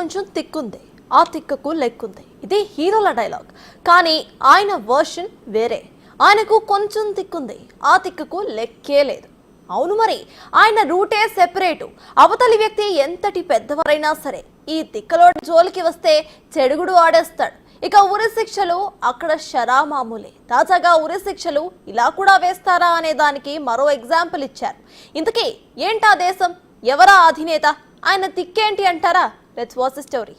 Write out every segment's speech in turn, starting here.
కొంచెం తిక్కుంది, ఆ తిక్కకు లెక్కుంది. ఇది హీరోల డైలాగ్. కానీ ఆయన వర్షన్ వేరే. ఆయనకు కొంచెం తిక్కుంది, ఆ తిక్కకు లెక్కే లేదు. అవును, మరి ఆయన రూటే సెపరేటు. అవతలి వ్యక్తి ఎంతటి పెద్దవారైనా సరే ఈ తిక్కలోడి జోలికి వస్తే చెడుగుడు ఆడేస్తాడు. ఇక ఉరి శిక్షలు అక్కడ షరామామూలే. తాజాగా ఉరి శిక్షలు ఇలా కూడా వేస్తారా అనే దానికి మరో ఎగ్జాంపుల్ ఇచ్చారు. ఇంతకీ ఏంటా దేశం, ఎవరా అధినేత, ఆయన తిక్కేంటి అంటారా? Let's watch the story.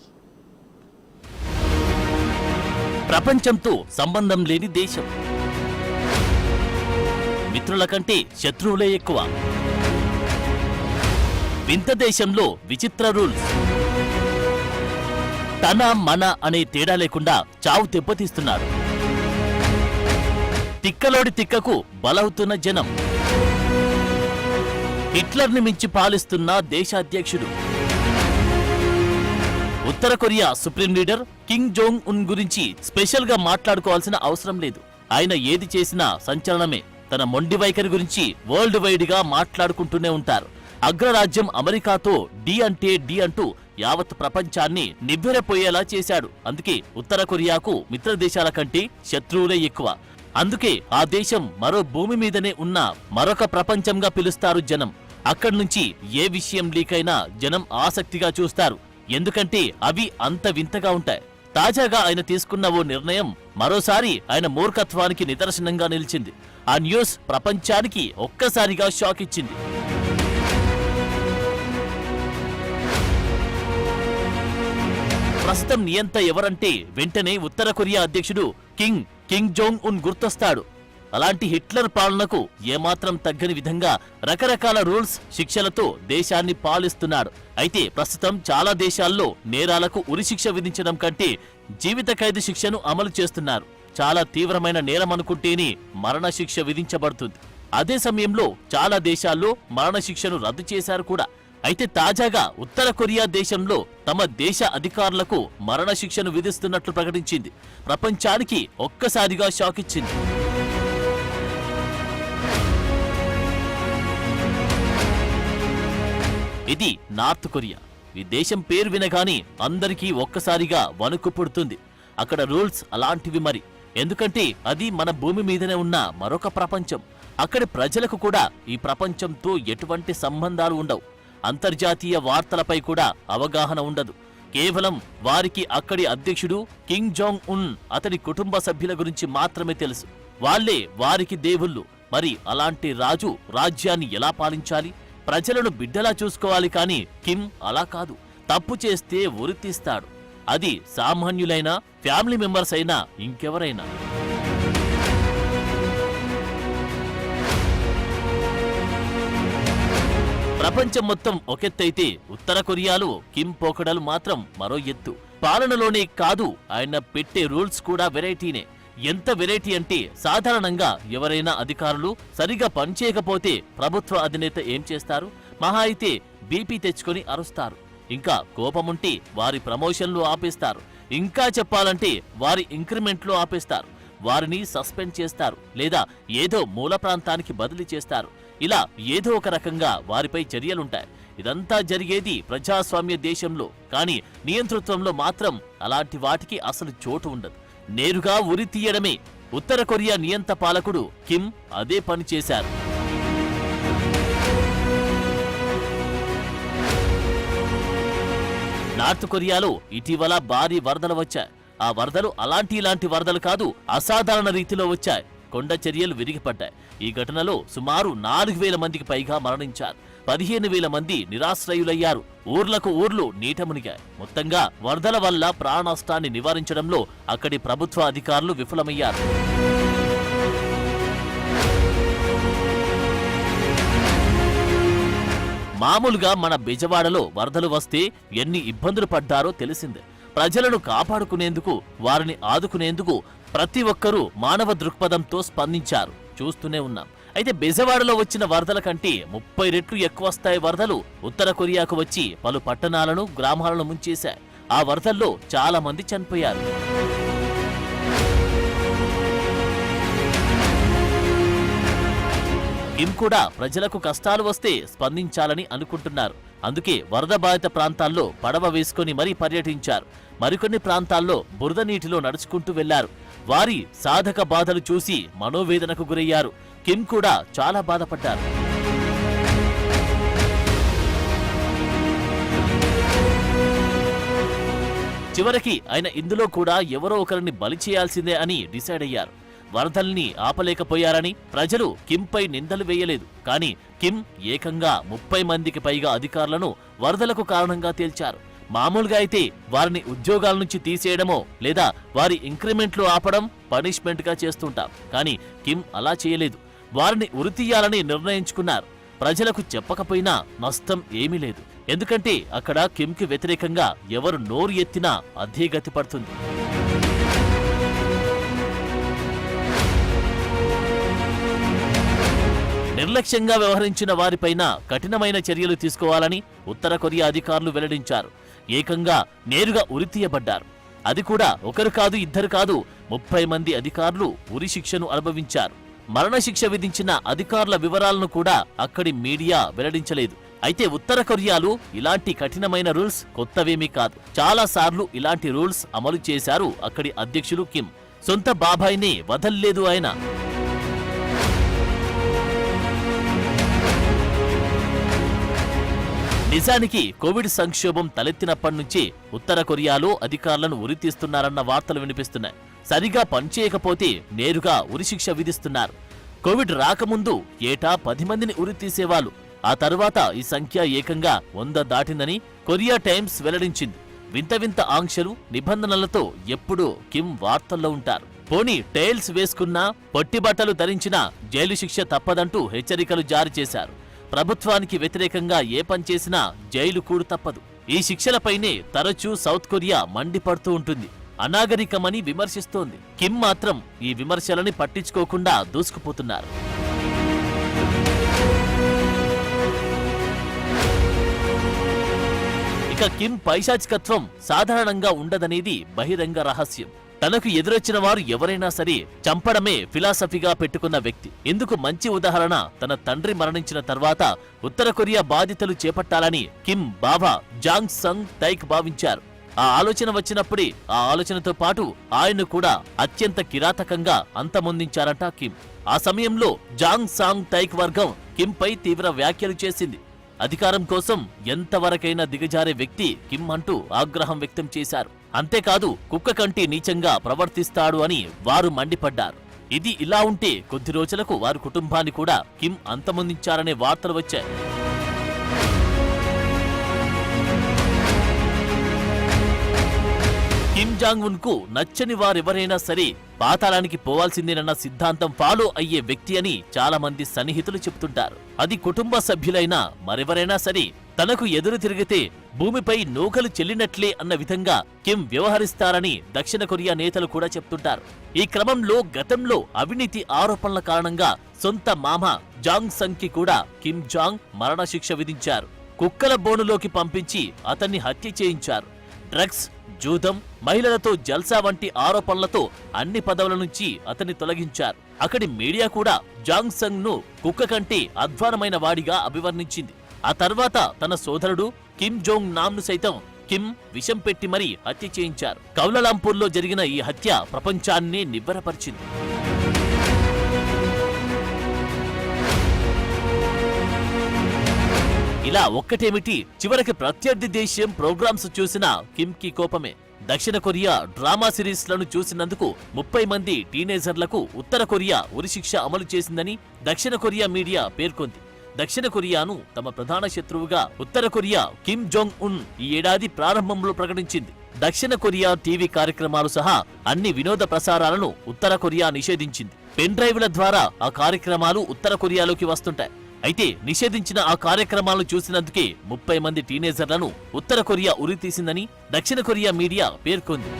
ప్రపంచంతో సంబంధం లేని దేశం, మిత్రుల కంటే శత్రువులే ఎక్కువ. వింత దేశంలో విచిత్ర రూల్స్. తన మన అనే తేడా లేకుండా చావు దెబ్బతీస్తున్నారు. తిక్కలోడి తిక్కకు బలవుతున్న జనం. హిట్లర్ని మించి పాలిస్తున్న దేశాధ్యక్షుడు. ఉత్తర Korea supreme leader Kim Jong Un గురించి స్పెషల్ గా మాట్లాడుకోవాల్సిన అవసరం లేదు. ఆయన ఏది చేసినా సంచలనమే. తన మొండి వైఖరి గురించి వరల్డ్ వైడ్ గా మాట్లాడుకుంటూనే ఉంటారు. అగ్రరాజ్యం అమెరికాతో డి అంటే డి అంటూ యావత్ ప్రపంచాన్ని నివ్వెరపోయేలా చేశాడు. అందుకే ఉత్తర కొరియాకు మిత్ర దేశాల కంటే శత్రువులే ఎక్కువ. అందుకే ఆ దేశం మరో భూమి మీదనే ఉన్న మరొక ప్రపంచంగా పిలుస్తారు జనం. అక్కడి నుంచి ఏ విషయం లీక్ అయినా జనం ఆసక్తిగా చూస్తారు. ఎందుకంటే అవి అంత వింతగా ఉంటాయి. తాజాగా ఆయన తీసుకున్న ఓ నిర్ణయం మరోసారి ఆయన మూర్ఖత్వానికి నిదర్శనంగా నిలిచింది. ఆ న్యూస్ ప్రపంచానికి ఒక్కసారిగా షాక్ ఇచ్చింది. ప్రస్తుతం నియంత ఎవరంటే వెంటనే ఉత్తర కొరియా అధ్యక్షుడు కిమ్ జోంగ్ ఉన్ గుర్తొస్తాడు. అలాంటి హిట్లర్ పాలనకు ఏమాత్రం తగ్గని విధంగా రకరకాల రూల్స్, శిక్షలతో దేశాన్ని పాలిస్తున్నాడు. అయితే ప్రస్తుతం చాలా దేశాల్లో నేరాలకు ఉరిశిక్ష విధించడం కంటే జీవిత ఖైదు శిక్షను అమలు చేస్తున్నారు. చాలా తీవ్రమైన నేరం అనుకుంటేనే మరణశిక్ష విధించబడుతుంది. అదే సమయంలో చాలా దేశాల్లో మరణశిక్షను రద్దు చేశారు కూడా. అయితే తాజాగా ఉత్తర కొరియా దేశంలో తమ దేశ అధికారులకు మరణశిక్షను విధిస్తున్నట్లు ప్రకటించింది. ప్రపంచానికి ఒక్కసారిగా షాక్ ఇచ్చింది. ఇది నార్త్ కొరియా. ఈ దేశం పేరు వినగానే అందరికీ ఒక్కసారిగా వణుకు పుడుతుంది. అక్కడ రూల్స్ అలాంటివి మరి. ఎందుకంటే అది మన భూమి మీదనే ఉన్న మరొక ప్రపంచం. అక్కడి ప్రజలకు కూడా ఈ ప్రపంచంతో ఎటువంటి సంబంధాలు ఉండవు. అంతర్జాతీయ వార్తలపై కూడా అవగాహన ఉండదు. కేవలం వారికి అక్కడి అధ్యక్షుడు కిమ్ జోంగ్ ఉన్, అతడి కుటుంబ సభ్యుల గురించి మాత్రమే తెలుసు. వాళ్లే వారికి దేవుళ్ళు. మరి అలాంటి రాజు రాజ్యాన్ని ఎలా పాలించాలి? ప్రజలను బిడ్డలా చూసుకోవాలి. కానీ కిమ్ అలా కాదు. తప్పు చేస్తే ఉరి తీస్తాడు. అది సామాన్యులైనా, ఫ్యామిలీ మెంబర్స్ అయినా, ఇంకెవరైనా. ప్రపంచం మొత్తం ఒకెత్తైతే ఉత్తర కొరియాలో కిమ్ పోకడలు మాత్రం మరో ఎత్తు. పాలనలోనే కాదు, ఆయన పెట్టే రూల్స్ కూడా వెరైటీనే. ఎంత వెరైటీ అంటే సాధారణంగా ఎవరైనా అధికారులు సరిగా పనిచేయకపోతే ప్రభుత్వ అధినేత ఏం చేస్తారు? మహా అయితే బీపీ తెచ్చుకొని అరుస్తారు. ఇంకా కోపముంటే వారి ప్రమోషన్లు ఆపేస్తారు. ఇంకా చెప్పాలంటే వారి ఇంక్రిమెంట్లు ఆపేస్తారు. వారిని సస్పెండ్ చేస్తారు, లేదా ఏదో మూల ప్రాంతానికి బదిలీ చేస్తారు. ఇలా ఏదో ఒక రకంగా వారిపై చర్యలుంటాయి. ఇదంతా జరిగేది ప్రజాస్వామ్య దేశంలో. కానీ నియంతృత్వంలో మాత్రం అలాంటి వాటికి అసలు చోటు ఉండదు. నేరుగా ఉరి తీయడమే. ఉత్తర కొరియా నియంత పాలకుడు కిమ్ అదే పని చేశారు. నార్త్ కొరియాలో ఇటీవల భారీ వరదలు వచ్చాయి. ఆ వరదలు ఇలాంటి వరదలు కాదు, అసాధారణ రీతిలో వచ్చాయి. కొండ చర్యలు విరిగిపడ్డాయి. ఈ ఘటనలో సుమారు 4,000 మందికి పైగా మరణించారు. 15,000 మంది నిరాశ్రయులయ్యారు. ఊర్లకు ఊర్లు నీట మునిగాయి. మొత్తంగా వరదల వల్ల ప్రాణ నష్టాన్ని నివారించడంలో అక్కడి ప్రభుత్వ అధికారులు విఫలమయ్యారు. మామూలుగా మన బెజవాడలో వరదలు వస్తే ఎన్ని ఇబ్బందులు పడ్డారో తెలిసిందే. ప్రజలను కాపాడుకునేందుకు, వారిని ఆదుకునేందుకు ప్రతి ఒక్కరూ మానవ దృక్పథంతో స్పందించారు. చూస్తూనే ఉన్నాం. అయితే బెజవాడలో వచ్చిన వరదల కంటే 30 రెట్లు ఎక్కువ స్థాయి వరదలు ఉత్తర కొరియాకు వచ్చి పలు పట్టణాలను, గ్రామాలను ముంచేశాయి. ఆ వరదల్లో చాలా మంది చనిపోయారు. కిమ్ కూడా ప్రజలకు కష్టాలు వస్తే స్పందించాలని అనుకుంటున్నారు. అందుకే వరద బాధిత ప్రాంతాల్లో పడవ వేసుకుని మరీ పర్యటించారు. మరికొన్ని ప్రాంతాల్లో బురద నీటిలో నడుచుకుంటూ వెళ్లారు. వారి సాధక బాధలు చూసి మనోవేదనకు గురయ్యారు. కిమ్ కూడా చాలా బాధపడ్డారు. చివరికి ఆయన ఇందులో కూడా ఎవరో ఒకరిని బలి చేయాల్సిందే అని డిసైడ్ అయ్యారు. వరదల్ని ఆపలేకపోయారని ప్రజలు కిమ్పై నిందలు వేయలేదు. కానీ కిమ్ ఏకంగా 30 మందికి పైగా అధికారులను వరదలకు కారణంగా తేల్చారు. మామూలుగా అయితే వారిని ఉద్యోగాల నుంచి తీసేయడమో లేదా వారి ఇంక్రిమెంట్లు ఆపడం పనిష్మెంట్ గా చేస్తుంటాం. కానీ కిమ్ అలా చేయలేదు. వారిని ఉరితీయాలని నిర్ణయించుకున్నారు. ప్రజలకు చెప్పకపోయినా నష్టం ఏమీ లేదు. ఎందుకంటే అక్కడ కిమ్కి వ్యతిరేకంగా ఎవరు నోరు ఎత్తినా అదే గతి పడుతుంది. నిర్లక్ష్యంగా వ్యవహరించిన వారిపైన కఠినమైన చర్యలు తీసుకోవాలని ఉత్తర కొరియా అధికారులు వెల్లడించారు. ఏకంగా నేరుగా ఉరితీయబడ్డారు. అది కూడా ఒకరు కాదు, ఇద్దరు కాదు, 30 మంది అధికారులు ఉరి శిక్షను అనుభవించారు. మరణశిక్ష విధించిన అధికారుల వివరాలను కూడా అక్కడి మీడియా వెల్లడించలేదు. అయితే ఉత్తర కొరియాలో ఇలాంటి కఠినమైన రూల్స్ కొత్తవేమీ కాదు. చాలా సార్లు ఇలాంటి రూల్స్ అమలు చేశారు అక్కడి అధ్యక్షులు కిమ్. సొంత బాబాయినే వదల్లేదు ఆయన. నిజానికి కోవిడ్ సంక్షోభం తలెత్తినప్పటి నుంచి ఉత్తర కొరియాలో అధికారులను ఉరితీస్తున్నారన్న వార్తలు వినిపిస్తున్నాయి. సరిగా పనిచేయకపోతే నేరుగా ఉరిశిక్ష విధిస్తున్నారు. కోవిడ్ రాకముందు ఏటా 10 మందిని ఉరితీసేవాళ్ళు. ఆ తరువాత ఈ సంఖ్య ఏకంగా 100 దాటిందని కొరియా టైమ్స్ వెల్లడించింది. వింత వింత ఆంక్షలు, నిబంధనలతో ఎప్పుడూ కిమ్ వార్తల్లో ఉంటారు. పోనీ టైల్స్ వేసుకున్నా, పొట్టి బట్టలు ధరించినా జైలు శిక్ష తప్పదంటూ హెచ్చరికలు జారీ చేశారు. ప్రభుత్వానికి వ్యతిరేకంగా ఏ పని చేసినా జైలు కూడు తప్పదు. ఈ శిక్షలపైనే తరచూ సౌత్ కొరియా మండిపడుతూ ఉంటుంది. అనాగరికమని విమర్శిస్తోంది. కిమ్ మాత్రం ఈ విమర్శలని పట్టించుకోకుండా దూసుకుపోతున్నారు. ఇక కిమ్ పైశాచికత్వం సాధారణంగా ఉండదనేది బహిరంగ రహస్యం. తనకు ఎదురొచ్చిన వారు ఎవరైనా సరే చంపడమే ఫిలాసఫీగా పెట్టుకున్న వ్యక్తి. ఇందుకు మంచి ఉదాహరణ తన తండ్రి మరణించిన తర్వాత ఉత్తర కొరియా బాధ్యతలు చేపట్టాలని కిమ్ బాబా జాంగ్ సంగ్ తైక్ భావించారు. ఆ ఆలోచన వచ్చినప్పుడే ఆ ఆలోచనతో పాటు ఆయన్ను కూడా అత్యంత కిరాతకంగా అంతమొందించారట కిమ్. ఆ సమయంలో జాంగ్ సాంగ్ తైక్ వర్గం కిమ్ పై తీవ్ర వ్యాఖ్యలు చేసింది. అధికారం కోసం ఎంతవరకైనా దిగజారే వ్యక్తి కిమ్ అంటూ ఆగ్రహం వ్యక్తం చేశారు. అంతేకాదు కుక్క కంటే నీచంగా ప్రవర్తిస్తాడు అని వారు మండిపడ్డారు. ఇది ఇలా ఉంటే కొద్ది రోజులకు వారి కుటుంబాన్ని కూడా కిమ్ అంతమొందించారనే వార్తలు వచ్చాయి. కిమ్ జాంగ్ ఉన్ కు నచ్చని వారెవరైనా సరే పాతాళానికి పోవాల్సిందేనన్న సిద్ధాంతం ఫాలో అయ్యే వ్యక్తి అని చాలా మంది సన్నిహితులు చెబుతుంటారు. అది కుటుంబ సభ్యులైనా మరెవరైనా సరే తనకు ఎదురు తిరిగితే భూమిపై నూకలు చెల్లినట్లే అన్న విధంగా కిమ్ వ్యవహరిస్తారని దక్షిణ కొరియా నేతలు కూడా చెప్తుంటారు. ఈ క్రమంలో గతంలో అవినీతి ఆరోపణల కారణంగా సొంత మామ జాంగ్ సంగ్ కి కూడా కిమ్ జాంగ్ మరణశిక్ష విధించారు. కుక్కల బోనులోకి పంపించి అతన్ని హత్య చేయించారు. డ్రగ్స్, జూదం, మహిళలతో జల్సా వంటి ఆరోపణలతో అన్ని పదవుల నుంచి అతన్ని తొలగించారు. అక్కడి మీడియా కూడా జాంగ్ సంగ్ ను కుక్క కంటే అధ్వానమైన వాడిగా అభివర్ణించింది. ఆ తర్వాత తన సోదరుడు కిమ్ జోంగ్ నామ్ ను సైతం కిమ్ విషం పెట్టి మరీ హత్య చేయించారు. కౌలాలంపూర్లో జరిగిన ఈ హత్య ప్రపంచాన్నే నివ్వెరపరిచింది. ఇలా ఒక్కటేమిటి, చివరికి ప్రత్యర్థి దేశం ప్రోగ్రామ్స్ చూసిన కిమ్ కి కోపమే. దక్షిణ కొరియా డ్రామా సిరీస్ లను చూసినందుకు 30 మంది టీనేజర్లకు ఉత్తర కొరియా ఉరిశిక్ష అమలు చేసిందని దక్షిణ కొరియా మీడియా పేర్కొంది. దక్షిణ కొరియాను తమ ప్రధాన శత్రువుగా ఉత్తర కొరియా కిమ్ జోంగ్ ఉన్ ఈ ఏడాది ప్రారంభంలో ప్రకటించింది. దక్షిణ కొరియా టీవీ కార్యక్రమాలు సహా అన్ని వినోద ప్రసారాలను ఉత్తర కొరియా నిషేధించింది. పెన్ డ్రైవ్ల ద్వారా ఆ కార్యక్రమాలు ఉత్తర కొరియాలోకి వస్తుంటాయి. అయితే నిషేధించిన ఆ కార్యక్రమాలను చూసినందుకే 30 మంది టీనేజర్లను ఉత్తర కొరియా ఉరి తీసిందని దక్షిణ కొరియా మీడియా పేర్కొంది.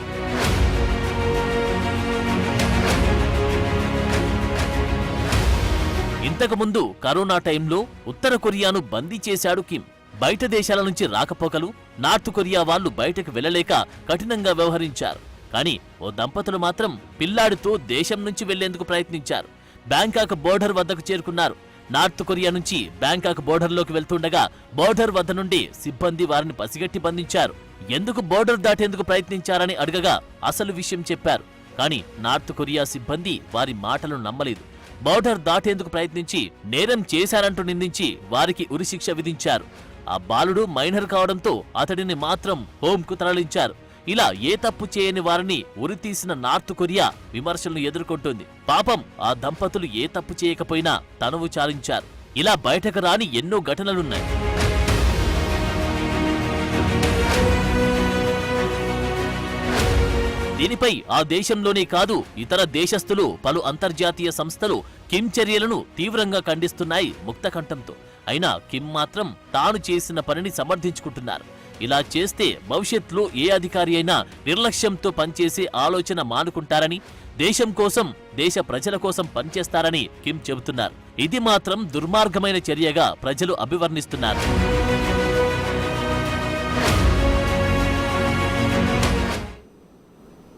ఇంతకుముందు కరోనా టైంలో ఉత్తర కొరియాను బందీ చేశాడు కిమ్. బయట దేశాల నుంచి రాకపోకలు, నార్త్ కొరియా వాళ్లు బయటకు వెళ్లలేక కఠినంగా వ్యవహరించారు. కానీ ఓ దంపతులు మాత్రం పిల్లాడితో దేశం నుంచి వెళ్లేందుకు ప్రయత్నించారు. బ్యాంకాక్ బోర్డర్ వద్దకు చేరుకున్నారు. నార్త్ కొరియా నుంచి బ్యాంకాక్ బోర్డర్లోకి వెళ్తుండగా బోర్డర్ వద్ద నుండి సిబ్బంది వారిని పసిగట్టి బంధించారు. ఎందుకు బోర్డర్ దాటేందుకు ప్రయత్నించారని అడగగా అసలు విషయం చెప్పారు. కానీ నార్త్ కొరియా సిబ్బంది వారి మాటలు నమ్మలేదు. బోర్డర్ దాటేందుకు ప్రయత్నించి నేరం చేశారంటూ నిందించి వారికి ఉరిశిక్ష విధించారు. ఆ బాలుడు మైనర్ కావడంతో అతడిని మాత్రం హోంకు తరలించారు. ఇలా ఏ తప్పు చేయని వారిని ఉరితీసిన నార్త్ కొరియా విమర్శలను ఎదుర్కొంటోంది. పాపం ఆ దంపతులు ఏ తప్పు చేయకపోయినా తనువు చాలించారు. ఇలా బయటకు రాని ఎన్నో ఘటనలున్నాయి. దీనిపై ఆ దేశంలోనే కాదు ఇతర దేశస్థులు, పలు అంతర్జాతీయ సంస్థలు కిమ్ చర్యలను తీవ్రంగా ఖండిస్తున్నాయి ముక్తకంఠంతో. అయినా కిమ్ మాత్రం తాను చేసిన పనిని సమర్థించుకుంటున్నారు. ఇలా చేస్తే భవిష్యత్తులో ఏ అధికారి అయినా నిర్లక్ష్యంతో పనిచేసే ఆలోచన మానుకుంటారని, దేశం కోసం, దేశ ప్రజల కోసం పనిచేస్తారని కిమ్ చెబుతున్నారు. ఇది మాత్రం దుర్మార్గమైన చర్యగా ప్రజలు అభివర్ణిస్తున్నారు.